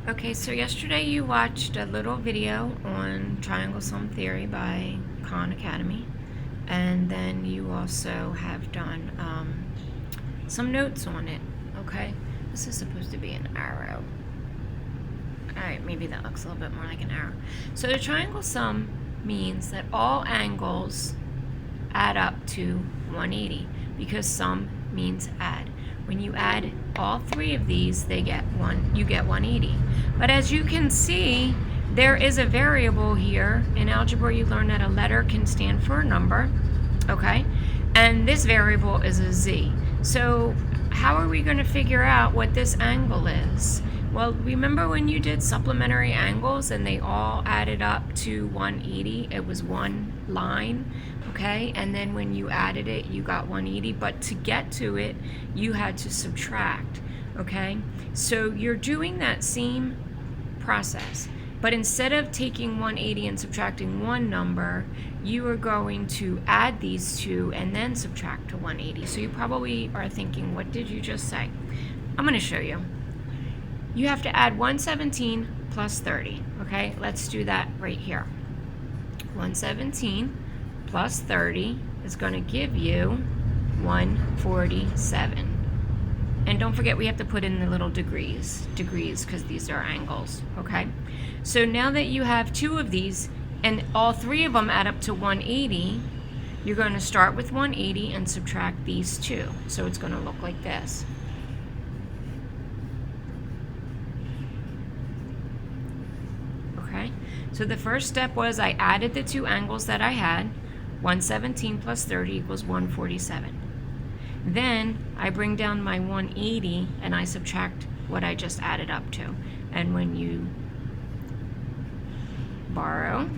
Okay, so yesterday you watched a little video on triangle sum theory by Khan Academy, and then you also have done some notes on it. Okay, this is supposed to be an arrow. Alright, maybe that looks a little bit more like an arrow. So the triangle sum means that all angles add up to 180 because sum means add. When you add all three of these, you get 180. But as you can see, there is a variable here. In algebra, you learn that a letter can stand for a number, okay? And this variable is a z. So how are we going to figure out what this angle is? Well, remember when you did supplementary angles and they all added up to 180? It was one line, okay? And then when you added it, you got 180. But to get to it, you had to subtract, okay? So you're doing that same process. But instead of taking 180 and subtracting one number, you are going to add these two and then subtract to 180. So you probably are thinking, what did you just say? I'm going to show you. You have to add 117 plus 30, okay? Let's do that right here. 117 plus 30 is going to give you 147. And don't forget, we have to put in the little degrees because these are angles, okay? So now that you have two of these, and all three of them add up to 180, you're going to start with 180 and subtract these two. So it's going to look like this. Okay? So the first step was I added the two angles that I had. 117 plus 30 equals 147. Then I bring down my 180 and I subtract what I just added up to. And when you borrow,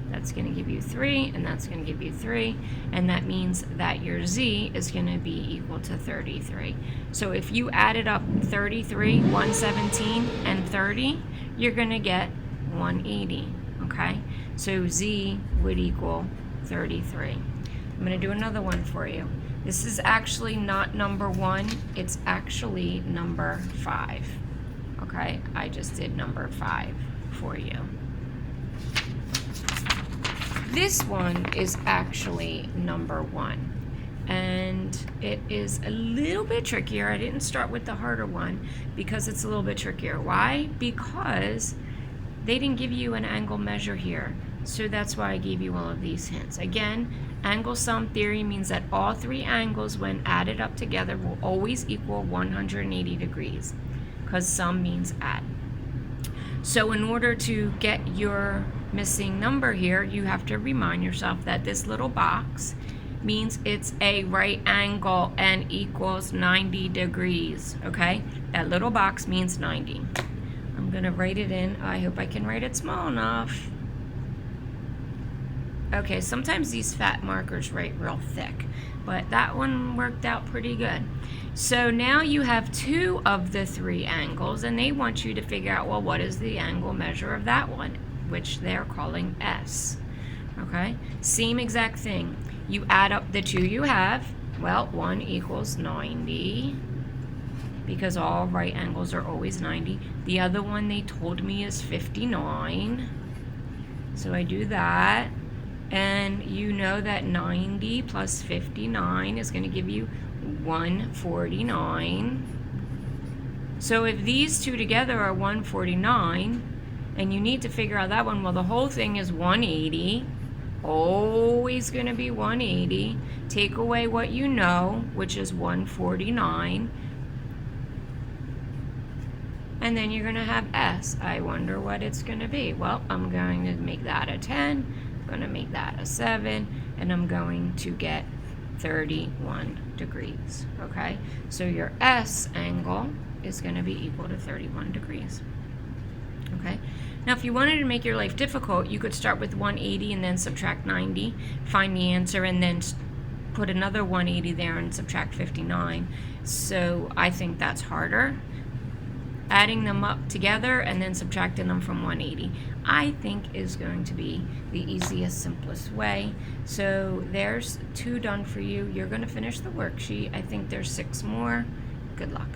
that's going to give you 3, and that's going to give you 3, and that means that your z is going to be equal to 33. So if you added up 33, 117, and 30, you're going to get 180, okay? So z would equal 33. I'm going to do another one for you. This is actually not number 1, it's actually number 5, okay? I just did number 5 for you. This one is actually number 1, and it is a little bit trickier. I didn't start with the harder one because it's a little bit trickier. Why? Because they didn't give you an angle measure here, so that's why I gave you all of these hints. Again, angle sum theory means that all three angles, when added up together, will always equal 180 degrees because sum means add. So in order to get your missing number here, you have to remind yourself that this little box means it's a right angle and equals 90 degrees, okay? That little box means 90. I'm gonna write it in. I hope I can write it small enough. Okay, sometimes these fat markers write real thick, but that one worked out pretty good. So now you have two of the three angles, and they want you to figure out, well, what is the angle measure of that one, which they're calling S, okay? Same exact thing. You add up the two you have. Well, one equals 90, because all right angles are always 90. The other one they told me is 59. So I do that. And you know that 90 plus 59 is going to give you 149. So if these two together are 149, and you need to figure out that one, well, the whole thing is 180. Always going to be 180. Take away what you know, which is 149. And then you're going to have S. I wonder what it's going to be. Well, I'm going to make that a 10. Going to make that a 7, and I'm going to get 31 degrees, okay? So your S angle is going to be equal to 31 degrees, okay? Now, if you wanted to make your life difficult, you could start with 180 and then subtract 90, find the answer, and then put another 180 there and subtract 59. So I think that's harder. Adding them up together and then subtracting them from 180, I think is going to be the easiest, simplest way. So there's 2 done for you. You're going to finish the worksheet. I think there's 6 more. Good luck.